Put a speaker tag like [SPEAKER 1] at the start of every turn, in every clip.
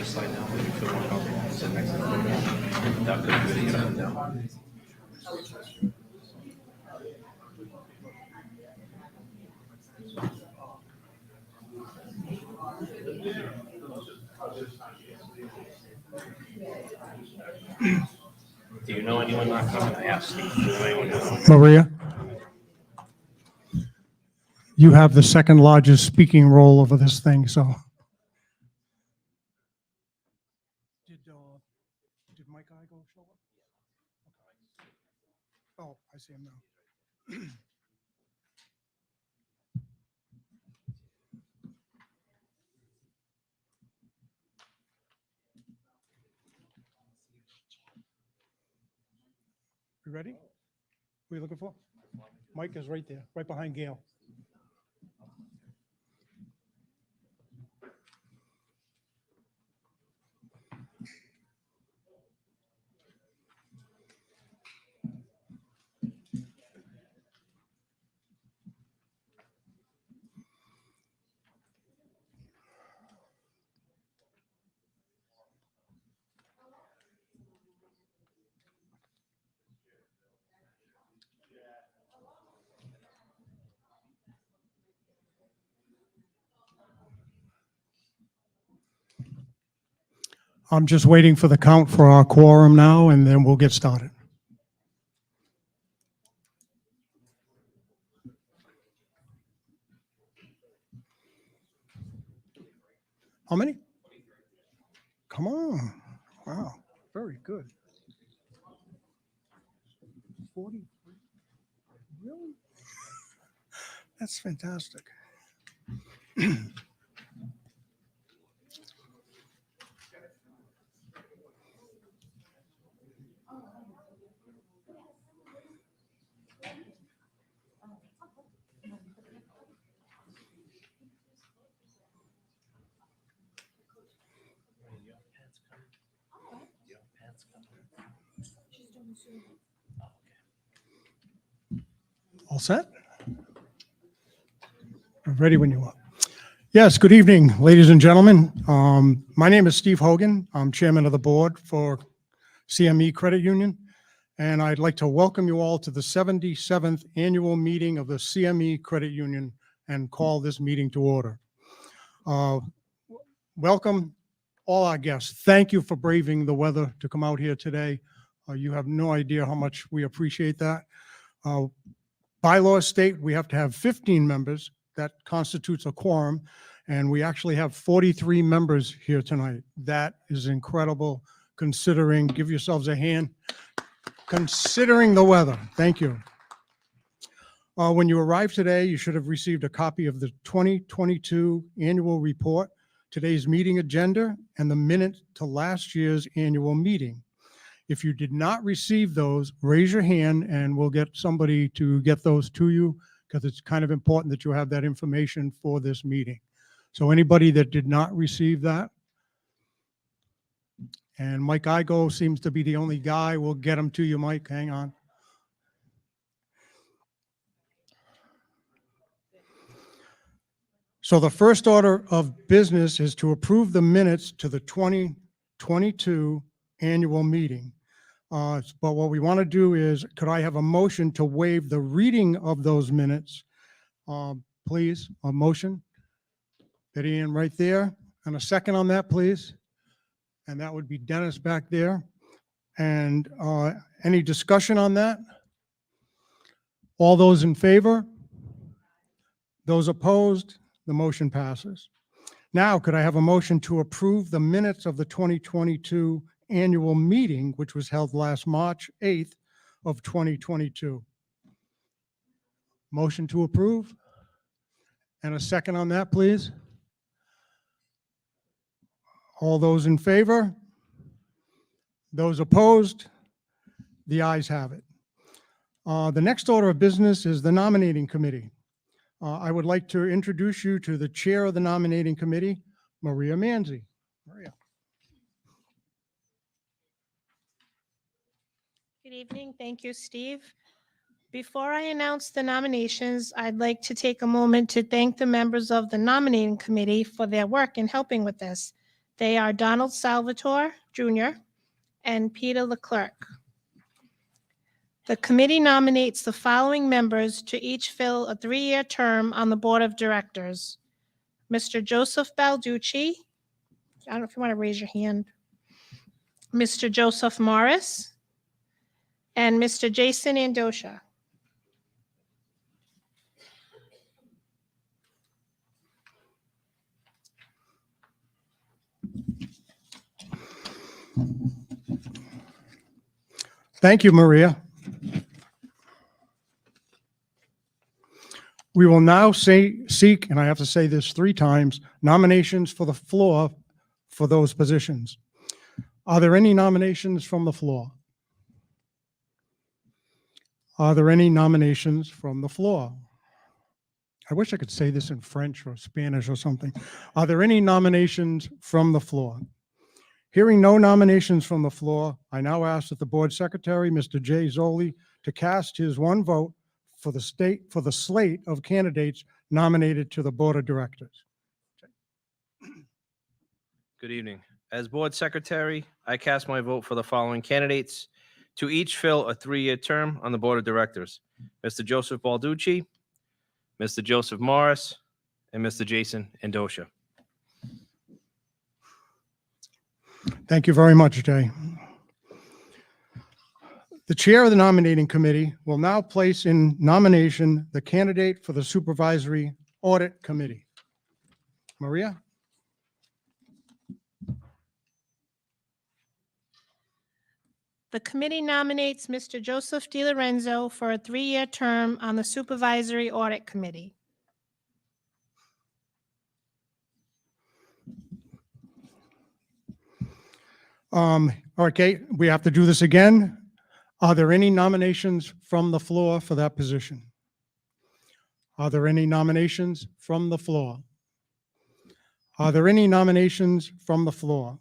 [SPEAKER 1] slide down, maybe put one up, sit next to the that could be good to down. Do you know anyone not coming? I asked Steve. Do you know anyone coming?
[SPEAKER 2] Maria, you have the second largest speaking role over this thing, so. Did Mike Igo show up? Oh, I see him now. You ready? What are you looking for? Mike is right there, right behind Gail. I'm just waiting for the count for our quorum now, and then we'll get started. How many? Come on. Wow. Very good. 40. Really? That's fantastic. All set? Ready when you are. Yes, good evening, ladies and gentlemen. My name is Steve Hogan. I'm chairman of the board for CME Credit Union, and I'd like to welcome you all to the 77th annual meeting of the CME Credit Union and call this meeting to order. Welcome all our guests. Thank you for braving the weather to come out here today. You have no idea how much we appreciate that. Bylaws state we have to have 15 members. That constitutes a quorum, and we actually have 43 members here tonight. That is incredible considering, give yourselves a hand, considering the weather. Thank you. When you arrived today, you should have received a copy of the 2022 annual report, today's meeting agenda, and the minute to last year's annual meeting. If you did not receive those, raise your hand and we'll get somebody to get those to you, because it's kind of important that you have that information for this meeting. So anybody that did not receive that, and Mike Igo seems to be the only guy. We'll get him to you, Mike. Hang on. So the first order of business is to approve the minutes to the 2022 annual meeting. But what we want to do is, could I have a motion to waive the reading of those minutes? Please, a motion. Betty Ann right there. And a second on that, please. And that would be Dennis back there. And any discussion on that? All those in favor? Those opposed? The motion passes. Now, could I have a motion to approve the minutes of the 2022 annual meeting, which was held last March 8th of 2022? Motion to approve. And a second on that, please. All those in favor? Those opposed? The ayes have it. The next order of business is the nominating committee. I would like to introduce you to the chair of the nominating committee, Maria Manzi. Maria.
[SPEAKER 3] Good evening. Thank you, Steve. Before I announce the nominations, I'd like to take a moment to thank the members of the nominating committee for their work in helping with this. They are Donald Salvatore Jr. and Peter Leclerc. The committee nominates the following members to each fill a 3-year term on the Board of Directors. Mr. Joseph Balducci, I don't know if you want to raise your hand. Mr. Joseph Morris and Mr. Jason Andosha.
[SPEAKER 2] Thank you, Maria. We will now seek, and I have to say this 3 times, nominations for the floor for those positions. Are there any nominations from the floor? Are there any nominations from the floor? I wish I could say this in French or Spanish or something. Are there any nominations from the floor? Hearing no nominations from the floor, I now ask that the board secretary, Mr. Jay Zoli, to cast his 1 vote for the slate of candidates nominated to the board of directors.
[SPEAKER 1] Good evening. As board secretary, I cast my vote for the following candidates to each fill a 3-year term on the board of directors: Mr. Joseph Balducci, Mr. Joseph Morris, and Mr. Jason Andosha.
[SPEAKER 2] Thank you very much, Jay. The chair of the nominating committee will now place in nomination the candidate for the supervisory audit committee. Maria?
[SPEAKER 3] The committee nominates Mr. Joseph DiLorenzo for a 3-year term on the Supervisory Audit Committee.
[SPEAKER 2] Okay, we have to do this again. Are there any nominations from the floor for that position? Are there any nominations from the floor? Are there any nominations from the floor?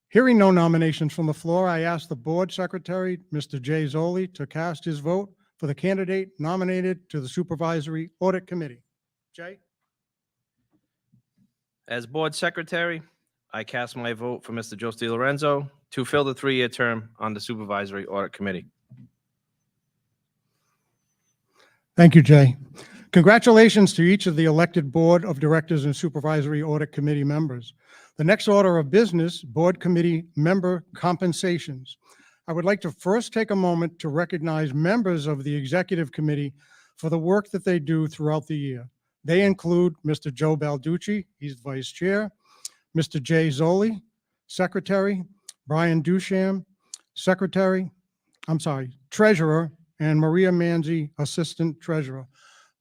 [SPEAKER 2] Hearing no nominations from the floor, I ask the board secretary, Mr. Jay Zoli, to cast his vote for the candidate nominated to the Supervisory Audit Committee. Jay?
[SPEAKER 1] As board secretary, I cast my vote for Mr. Joseph DiLorenzo to fill the 3-year term on the Supervisory Audit Committee.
[SPEAKER 2] Thank you, Jay. Congratulations to each of the elected Board of Directors and Supervisory Audit Committee members. The next order of business, Board Committee member compensations. I would like to first take a moment to recognize members of the Executive Committee for the work that they do throughout the year. They include Mr. Joe Balducci, he's Vice Chair, Mr. Jay Zoli, Secretary, Brian Dusham, Treasurer, and Maria Manzi, Assistant Treasurer.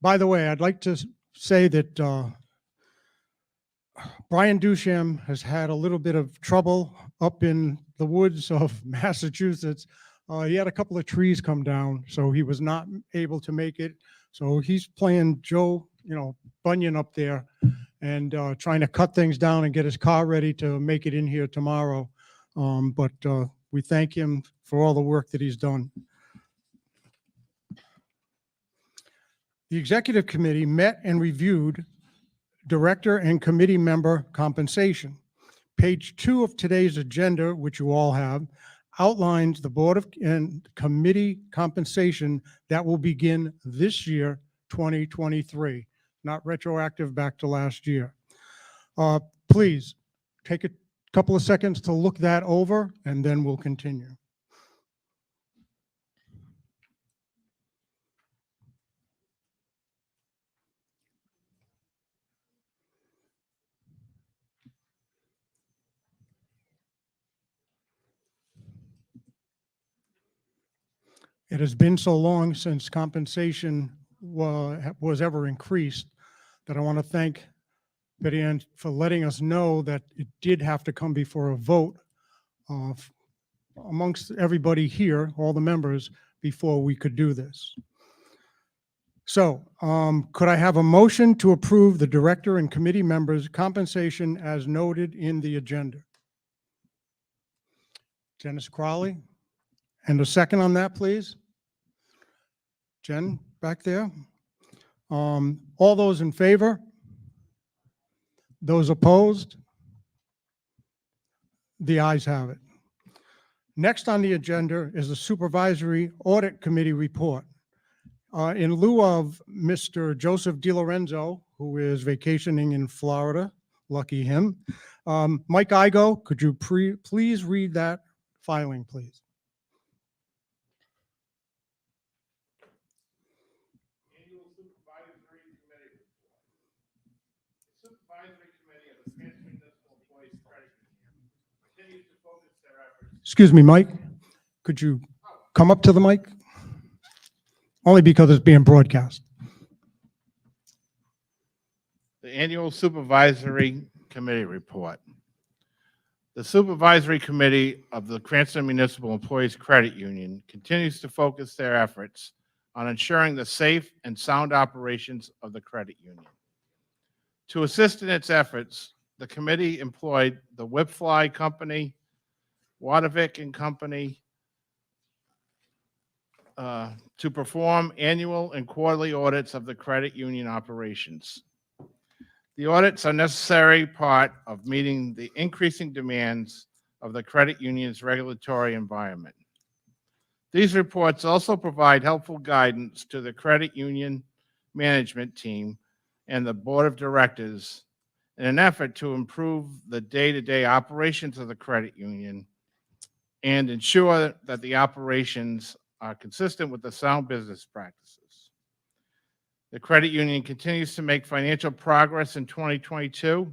[SPEAKER 2] By the way, I'd like to say that Brian Dusham has had a little bit of trouble up in the woods of Massachusetts. He had a couple of trees come down, so he was not able to make it. So he's playing Joe, Bunyan up there and trying to cut things down and get his car ready to make it in here tomorrow. But we thank him for all the work that he's done. The Executive Committee met and reviewed director and committee member compensation. Page 2 of today's agenda, which you all have, outlines the board and committee compensation that will begin this year, 2023, not retroactive back to last year. Please take a couple of seconds to look that over, and then we'll continue. It has been so long since compensation was ever increased that I want to thank Betty Ann for letting us know that it did have to come before a vote amongst everybody here, all the members, before we could do this. So could I have a motion to approve the director and committee members' compensation as noted in the agenda? Dennis Crowley? And a second on that, please. Jen, back there. All those in favor? Those opposed? The ayes have it. Next on the agenda is the Supervisory Audit Committee report. In lieu of Mr. Joseph DiLorenzo, who is vacationing in Florida, lucky him, Mike Igo, could you please read that filing, please?
[SPEAKER 4] Annual Supervisory Committee report. The Supervisory Committee of the Cranston Municipal Employees Credit Union continues to focus their efforts.
[SPEAKER 2] Excuse me, Mike, could you come up to the mic? Only because it's being broadcast.
[SPEAKER 4] The Annual Supervisory Committee report. The Supervisory Committee of the Cranston Municipal Employees Credit Union continues to focus their efforts on ensuring the safe and sound operations of the credit union. To assist in its efforts, the committee employed the Whipfly Company, Watervik and Company, to perform annual and quarterly audits of the credit union operations. The audits are a necessary part of meeting the increasing demands of the credit union's regulatory environment. These reports also provide helpful guidance to the credit union management team and the board of directors in an effort to improve the day-to-day operations of the credit union and ensure that the operations are consistent with the sound business practices. The credit union continues to make financial progress in 2022.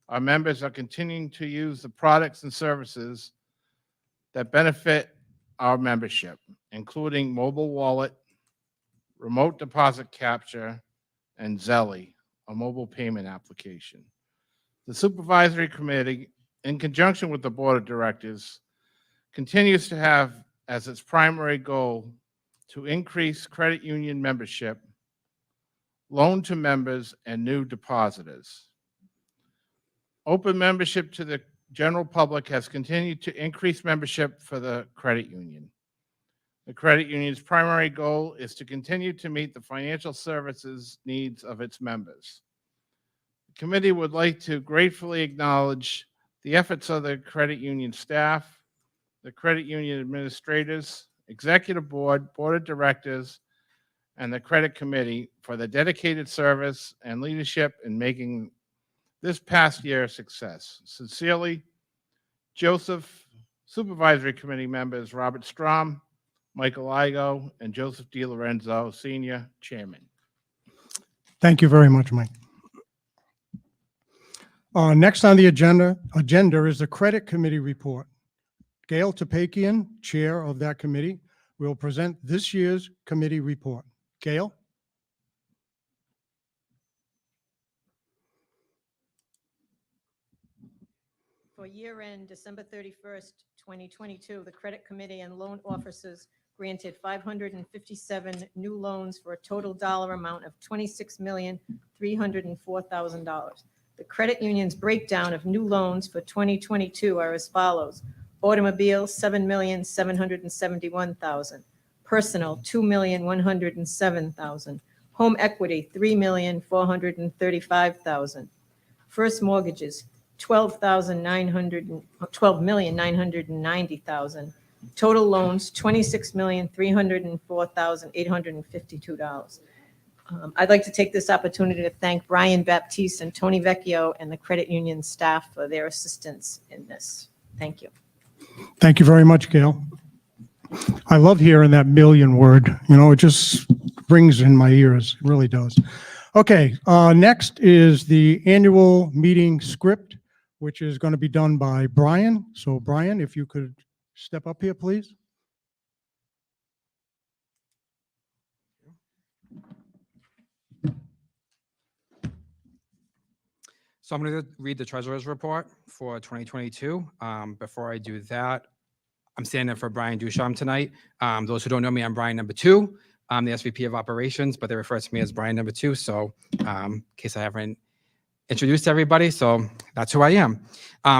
[SPEAKER 4] Our members are continuing to use the products and services that benefit our membership, including mobile wallet, remote deposit capture, and Zelly, a mobile payment application. The Supervisory Committee, in conjunction with the Board of Directors, continues to have as its primary goal to increase credit union membership, loan to members, and new depositors. Open membership to the general public has continued to increase membership for the credit union. The credit union's primary goal is to continue to meet the financial services needs of its members. The committee would like to gratefully acknowledge the efforts of the credit union staff, the credit union administrators, executive board, board of directors, and the credit committee for the dedicated service and leadership in making this past year a success. Sincerely, Joseph, Supervisory Committee members Robert Strom, Michael Igo, and Joseph DiLorenzo, Senior Chairman.
[SPEAKER 2] Thank you very much, Mike. Next on the agenda is the Credit Committee report. Gail Topakian, Chair of that committee, will present this year's committee report. Gail?
[SPEAKER 5] For year-end December 31st, 2022, the Credit Committee and loan officers granted 557 new loans for a total dollar amount of $26,304,000. The credit union's breakdown of new loans for 2022 are as follows: automobile, $7,771,000; personal, $2,107,000; home equity, $3,435,000; first mortgages, $12,990,000; total loans, $26,304,852. I'd like to take this opportunity to thank Brian Baptiste and Tony Vecchio and the credit union staff for their assistance in this. Thank you.
[SPEAKER 2] Thank you very much, Gail. I love hearing that million word. You know, it just rings in my ears. It really does. Okay, next is the annual meeting script, which is going to be done by Brian. So Brian, if you could step up here, please.
[SPEAKER 6] So I'm going to read the treasurer's report for 2022. Before I do that, I'm standing in for Brian Ducharme tonight. Those who don't know me, I'm Brian number 2. I'm the SVP of operations, but they refer to me as Brian number 2. So in case I haven't introduced everybody, so that's who I am.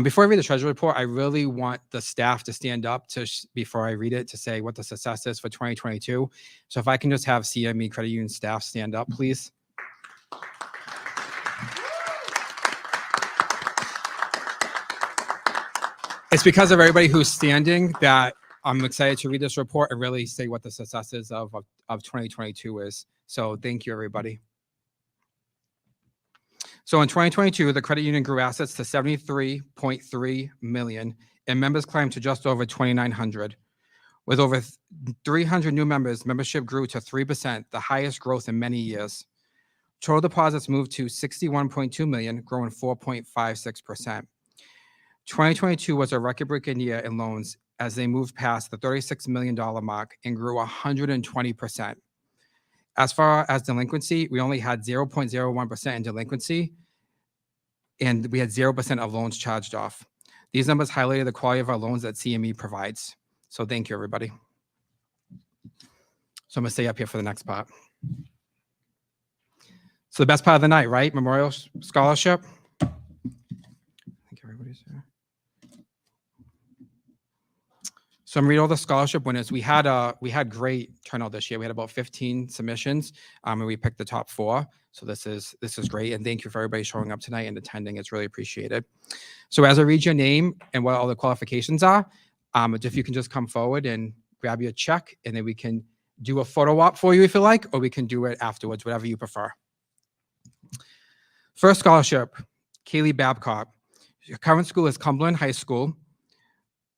[SPEAKER 6] Before I read the treasury report, I really want the staff to stand up before I read it to say what the success is for 2022. So if I can just have CME Credit Union staff stand up, please. It's because of everybody who's standing that I'm excited to read this report and really say what the successes of 2022 is. So thank you, everybody. So in 2022, the credit union grew assets to 73.3 million and members climbed to just over 2,900. With over 300 new members, membership grew to 3%, the highest growth in many years. Total deposits moved to 61.2 million, growing 4.56%. 2022 was a record-breaking year in loans as they moved past the $36 million mark and grew 120%. As far as delinquency, we only had 0.01% in delinquency, and we had 0% of loans charged off. These numbers highlighted the quality of our loans that CME provides. So thank you, everybody. So I'm gonna stay up here for the next part. So the best part of the night, right? Memorial Scholarship. I think everybody's here. So I'm reading all the scholarship winners. We had great turnout this year. We had about 15 submissions, and we picked the top 4. So this is great, and thank you for everybody showing up tonight and attending. It's really appreciated. So as I read your name and what all the qualifications are, if you can just come forward and grab your check, and then we can do a photo op for you if you like, or we can do it afterwards, whatever you prefer. First scholarship, Kaylee Babcock. Her current school is Cumberland High School.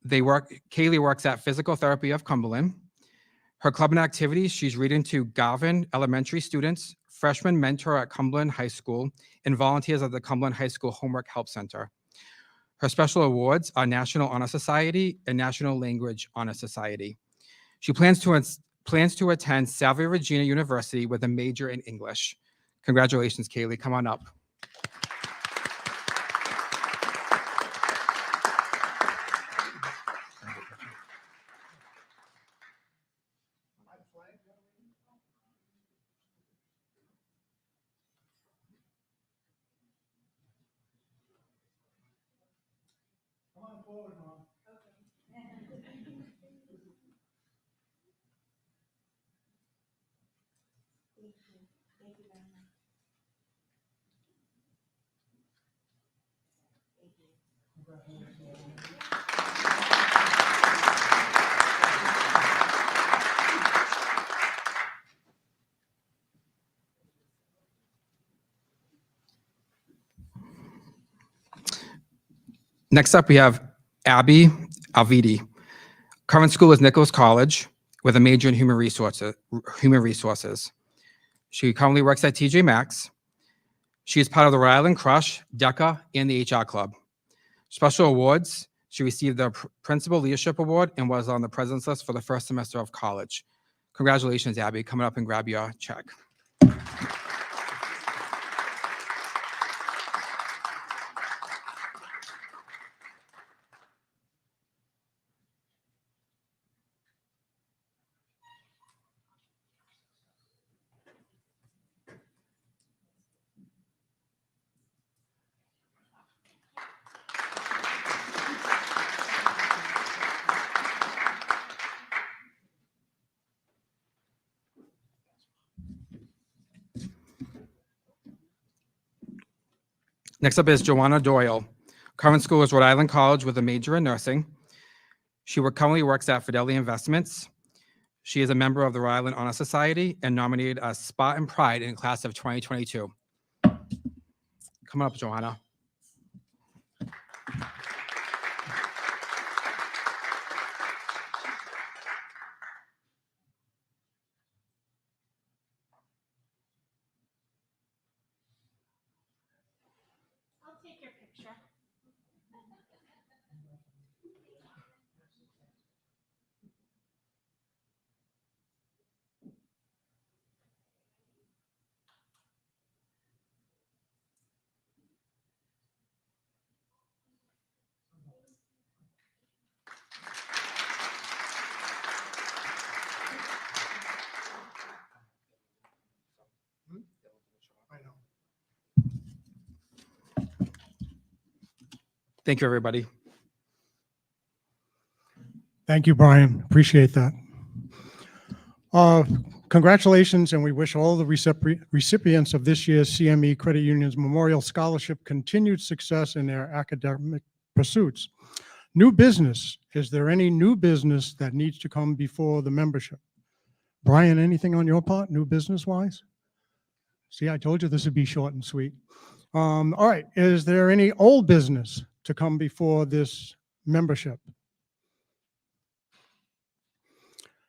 [SPEAKER 6] Kaylee works at Physical Therapy of Cumberland. Her club and activities, she's reading to Garvin Elementary students, freshman mentor at Cumberland High School, and volunteers at the Cumberland High School Homework Help Center. Her special awards are National Honor Society and National Language Honor Society. She plans to attend Salve Regina University with a major in English. Congratulations, Kaylee. Come on up. Next up, we have Abby Alvidi. Current school is Nichols College with a major in human resources. She currently works at TJ Maxx. She is part of the Rhode Island Crush, DECA, and the HR Club. Special awards, she received the Principal Leadership Award and was on the president's list for the first semester of college. Congratulations, Abby. Coming up and grab your check. Next up is Joanna Doyle. Current school is Rhode Island College with a major in nursing. She currently works at Fidelity Investments. She is a member of the Rhode Island Honor Society and nominated as Spot and Pride in class of 2022. Come up, Joanna.
[SPEAKER 3] I'll take your picture.
[SPEAKER 6] Thank you, everybody.
[SPEAKER 2] Thank you, Brian. Appreciate that. Congratulations, and we wish all the recipients of this year's CME Credit Union's Memorial Scholarship continued success in their academic pursuits. New business. Is there any new business that needs to come before the membership? Brian, anything on your part, new business wise? See, I told you this would be short and sweet. All right, is there any old business to come before this membership?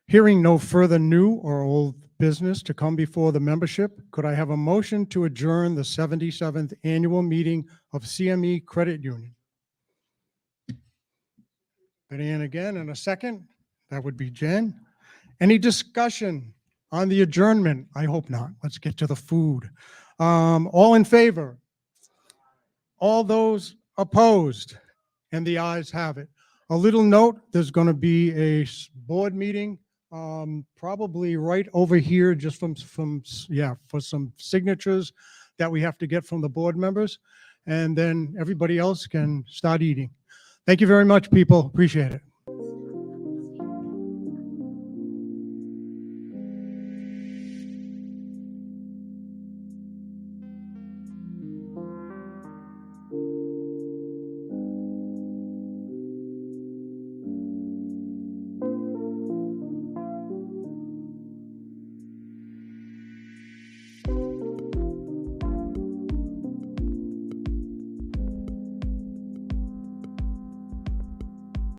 [SPEAKER 2] Hearing no further new or old business to come before the membership, could I have a motion to adjourn the 77th annual meeting of CME Credit Union? Betty Ann again in a second. That would be Jen. Any discussion on the adjournment? I hope not. Let's get to the food. All in favor? All those opposed? And the ayes have it. A little note, there's going to be a board meeting probably right over here just for some signatures that we have to get from the board members. And then everybody else can start eating. Thank you very much, people. Appreciate it.